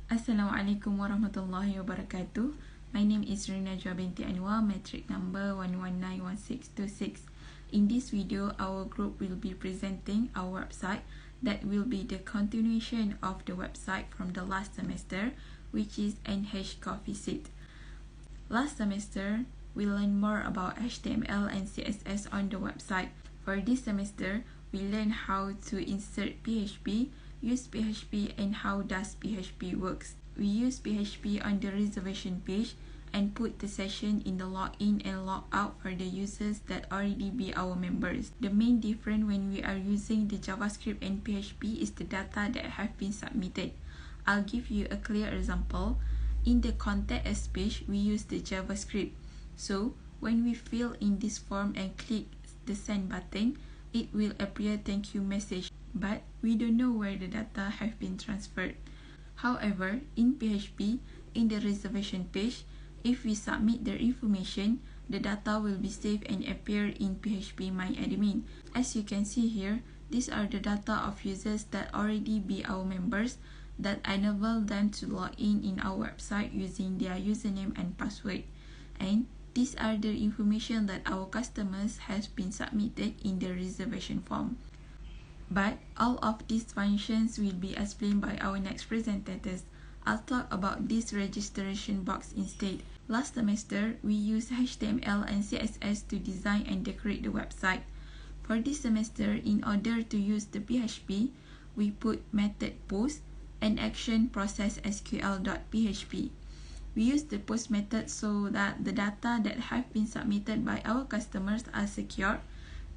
Assalamualaikum warahmatullahi wabarakatuh. My name is Najwa Binti Anua, metric number 1191626. In this video, our group will be presenting our website that will be the continuation of the website from the last semester, which is NH Coffee Seat. Last semester, we learned more about HTML and CSS on the website. For this semester, we learned how to insert PHP, use PHP, and how does PHP works. We use PHP on the reservation page and put the session in the login and logout for the users that already be our members. The main difference when we are using the JavaScript and PHP is the data that have been submitted. I'll give you a clear example. In the contact us page, we use the JavaScript. So, when we fill in this form and click the send button, it will appear thank you message, but we don't know where the data have been transferred. However, in PHP, in the reservation page, if we submit the information, the data will be saved and appear in PHP MyAdmin. As you can see here, these are the data of users that already be our members that enable them to log in our website using their username and password. And these are the information that our customers has been submitted in the reservation form. But all of these functions will be explained by our next presenters. I'll talk about this registration box instead. Last semester, we used HTML and CSS to design and decorate the website. For this semester, in order to use the PHP, we put method post and action process SQL.php. We use the post method so that the data that have been submitted by our customers are secure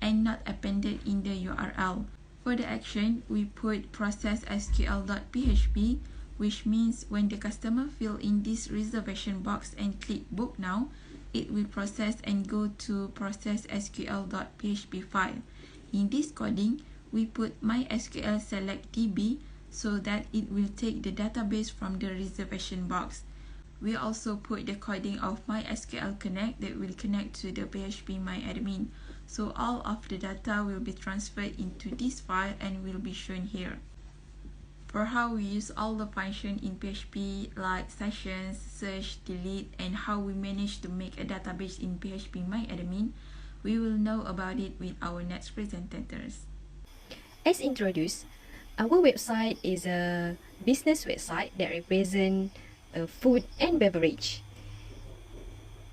and not appended in the URL. For the action, we put process SQL.php, which means when the customer fill in this reservation box and click book now, it will process and go to process SQL.php file. In this coding, we put MySQL select DB so that it will take the database from the reservation box. We also put the coding of MySQL Connect that will connect to the PHP MyAdmin. So all of the data will be transferred into this file and will be shown here. For how we use all the functions in PHP like sessions, search, delete, and how we manage to make a database in PHP MyAdmin, we will know about it with our next presenters. As introduced, our website is a business website that represents food and beverage.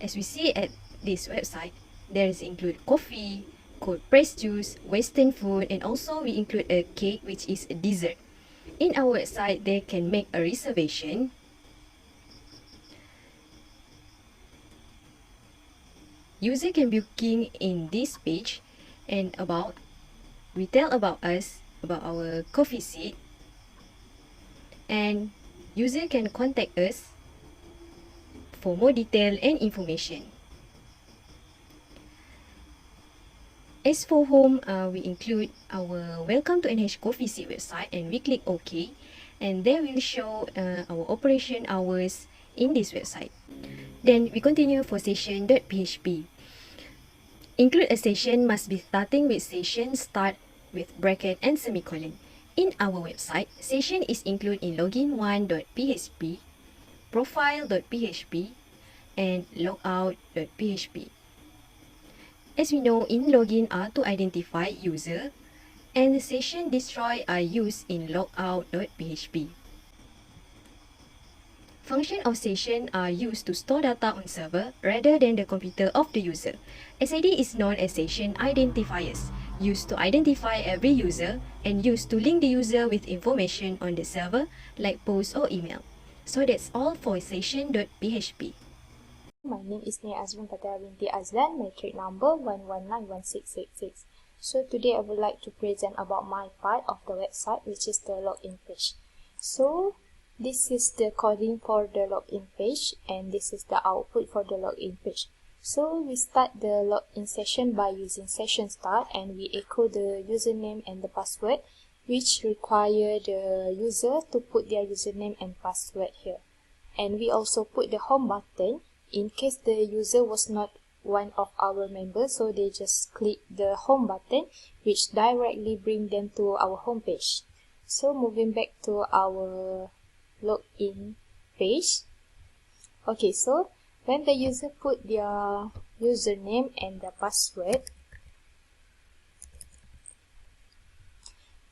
As we see at this website, there is include coffee, cold pressed juice, western food, and also we include a cake which is a dessert. In our website, they can make a reservation. User can booking in this page and about. We tell about us, about our coffee seat, and user can contact us for more detail and information. As for home, we include our Welcome to NH Coffee Seat website, and we click OK, and they will show our operation hours in this website. Then we continue for session.php. Include a session must be starting with session start with bracket and semicolon. In our website, session is included in login1.php, profile.php, and logout.php. As we know, in login are to identify user, and the session destroy are used in logout.php. Function of session are used to store data on server rather than the computer of the user. SID is known as session identifiers, used to identify every user and used to link the user with information on the server like post or email. So that's all for session.php. My name is Azreen Binti Azlan, metric number 1191666. So today I would like to present about my part of the website, which is the login page. So this is the coding for the login page, and this is the output for the login page. So we start the login session by using session start, and we echo the username and the password, which require the user to put their username and password here. And we also put the home button in case the user was not one of our members, so they just click the home button, which directly bring them to our home page. So moving back to our login page. Okay, so when the user put their username and the password,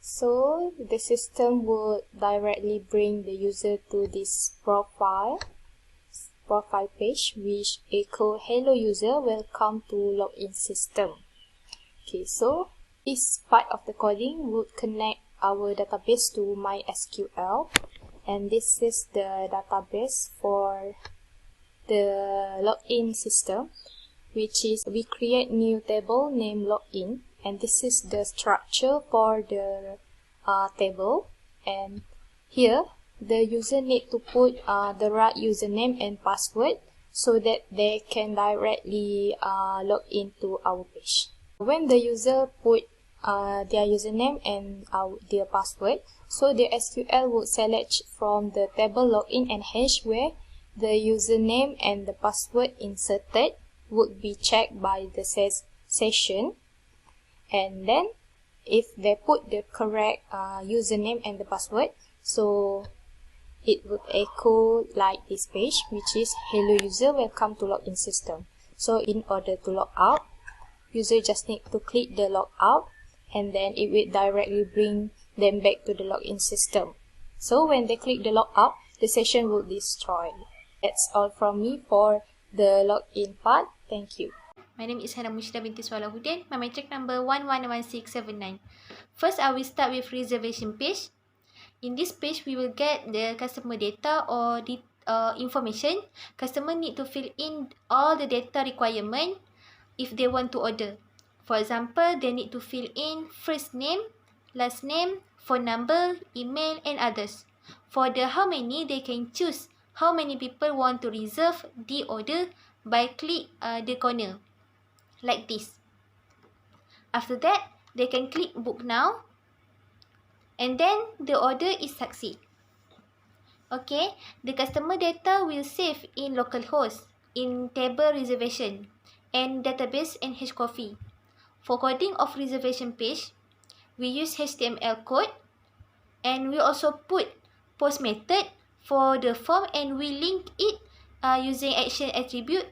so the system will directly bring the user to this profile page, which echo hello user, welcome to login system. Okay, so this part of the coding would connect our database to MySQL, and this is the database for the login system, which is we create new table named login, and this is the structure for the table. And here the user need to put the right username and password so that they can directly log into our page. When the user put their username and their password, so the SQL would select from the table login and hash where the username and the password inserted would be checked by the session, and then if they put the correct username and the password, so it would echo like this page, which is hello user, welcome to login system. So in order to log out, user just need to click the log out, and then it will directly bring them back to the login system. So when they click the log out, the session will destroy. That's all from me for the login part. Thank you. My name is Mursyida Binti Sualahuddin. My matric number 111679. First, I will start with reservation page. In this page, we will get the customer data or the information. Customer need to fill in all the data requirement if they want to order. For example, they need to fill in first name, last name, phone number, email, and others. For the how many, they can choose how many people want to reserve the order by click the corner like this. After that, they can click book now, and then the order is succeed. Okay, the customer data will save in localhost, in table reservation, and database and hcoffee. For coding of reservation page, we use HTML code, and we also put post method for the form, and we link it using action attribute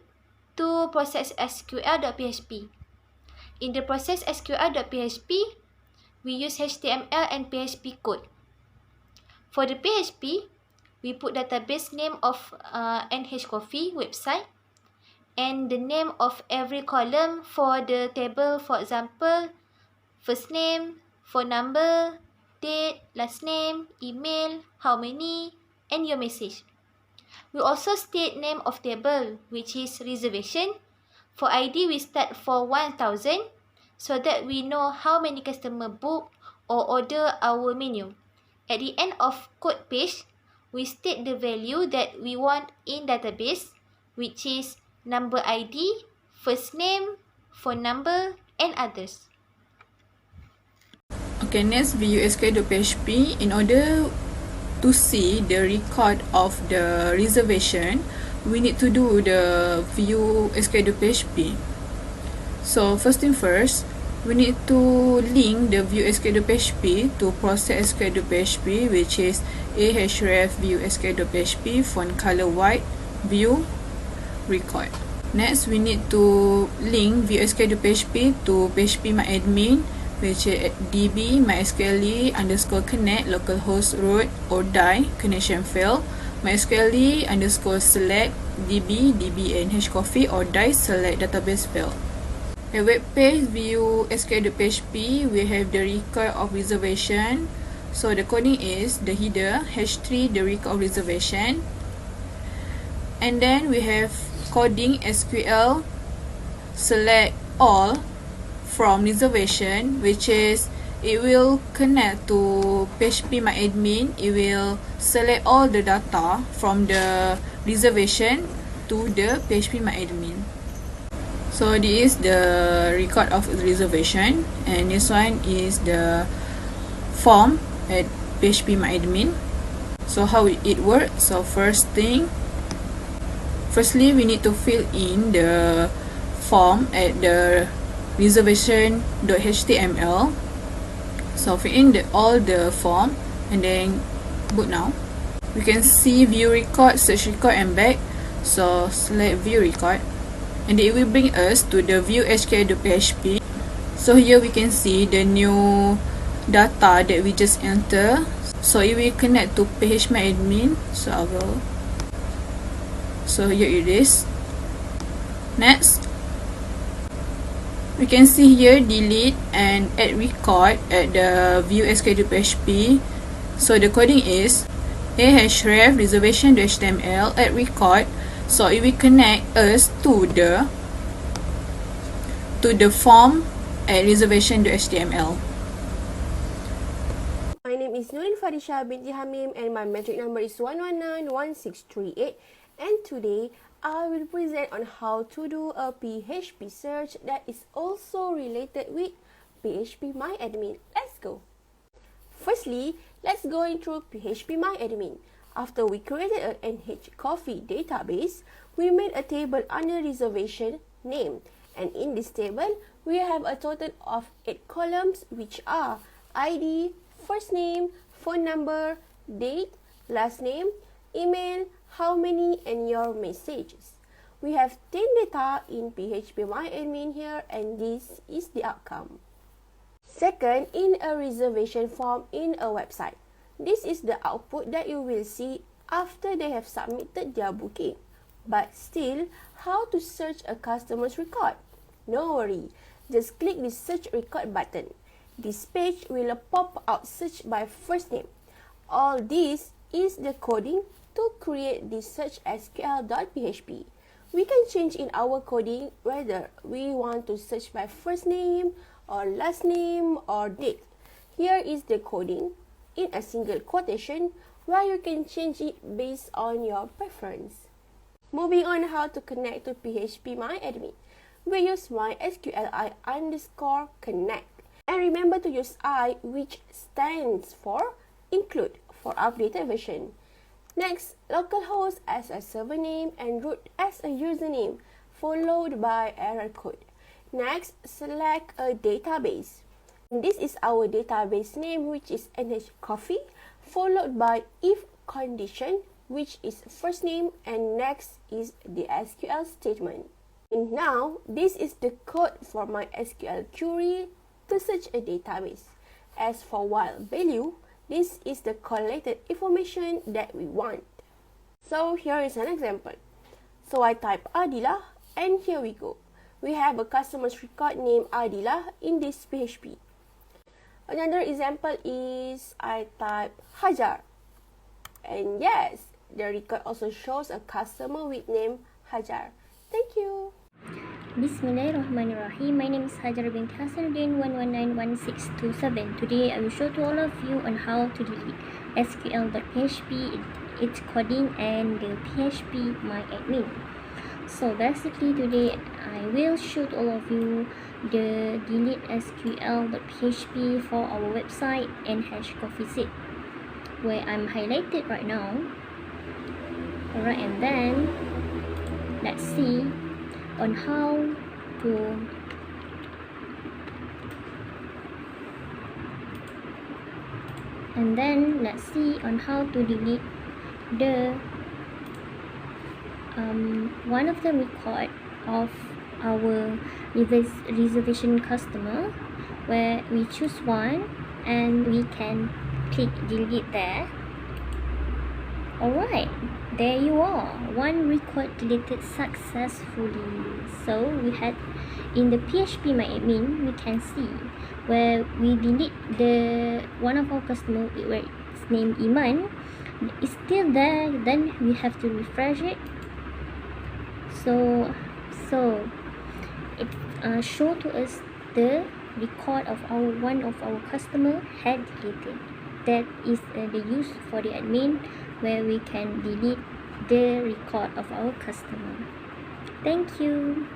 to process SQL.php. In the process SQL.php, we use HTML and PHP code. For the PHP, we put database name of NHCoffee website and the name of every column for the table, for example, first name, phone number, date, last name, email, how many, and your message. We also state name of table, which is reservation. For ID, we start for 1000 so that we know how many customer book or order our menu. At the end of code page, we state the value that we want in database, which is number ID, first name, phone number, and others. Okay, next view SKM3433. In order to see the record of the reservation, we need to do the view SKM3433. So first thing first, we need to link the view SKM3433 to process SKM3433, which is ahref view SKM3433 font color white view record. Next, we need to link view SKM3433 to phpMyAdmin, which is db mysql_connect localhost root or die connection fail mysql_select db and hcoffee or die select database fail. A web page view SKM3433, we have the record of reservation. So the coding is the header h3 the record of reservation, and then we have coding SQL select all from reservation, which is it will connect to phpMyAdmin. It will select all the data from the reservation to the phpMyAdmin. So this is the record of reservation, and this one is the form at phpMyAdmin. So how it works? So firstly, we need to fill in the form at the reservation.html. So fill in all the form and then boot now. we can see view record, search record and back. So select view record and it will bring us to the view SKM3433. So here we can see the new data that we just enter. So it will connect to PHPMyAdmin. So I will. So here it is. Next, we can see here delete and add record at the view SKM3433. So the coding is href reservation.html add record. So it will connect us to the form at reservation.html. My name is Nurin Farisya Binti Hamim and my metric number is 1191638, and today I will present on how to do a PHP search that is also related with PHPMyAdmin. Let's go. Firstly, let's go into PHPMyAdmin. After we created an NHCoffee database, we made a table under reservation name, and in this table, we have a total of 8 columns which are ID, first name, phone number, date, last name, email, how many, and your messages. We have 10 data in PHPMyAdmin here, and this is the outcome. Second, in a reservation form in a website. This is the output that you will see after they have submitted their booking. But still, how to search a customer's record? No worry, just click the search record button. This page will pop out search by first name. All this is the coding to create the search SQL.php. We can change in our coding whether we want to search by first name or last name or date. Here is the coding in a single quotation where you can change it based on your preference. Moving on how to connect to PHPMyAdmin. We use mysqli_connect. And remember to use I, which stands for include for updated version. Next, localhost as a server name and root as a username, followed by error code. Next, select a database. This is our database name, which is NHCoffee, followed by if condition, which is first name, and next is the SQL statement. And now, this is the code for my SQL query to search a database. As for while value, this is the collected information that we want. So here is an example. So I type Adila, and here we go. We have a customer's record named Adila in this PHP. Another example is I type Hajar, and yes, the record also shows a customer with name Hajar. Thank you. Bismillahirrahmanirrahim. My name is Hajar Binti Hasanuddin 1191627. Today I will show to all of you on how to delete SQL.php, its coding, and the PHPMyAdmin. So basically today I will show to all of you the delete SQL.php for our website NHCoffee, where I'm highlighted right now. Alright, and then let's see on how to delete the one of the record of our reservation customer, where we choose one and we can click delete there. Alright, there you are, one record deleted successfully. So we had in the PHPMyAdmin, we can see where we delete the one of our customer where its name Iman is still there. Then we have to refresh it. So it show to us the record of one of our customer had deleted. That is the use for the admin, where we can delete the record of our customer. Thank you.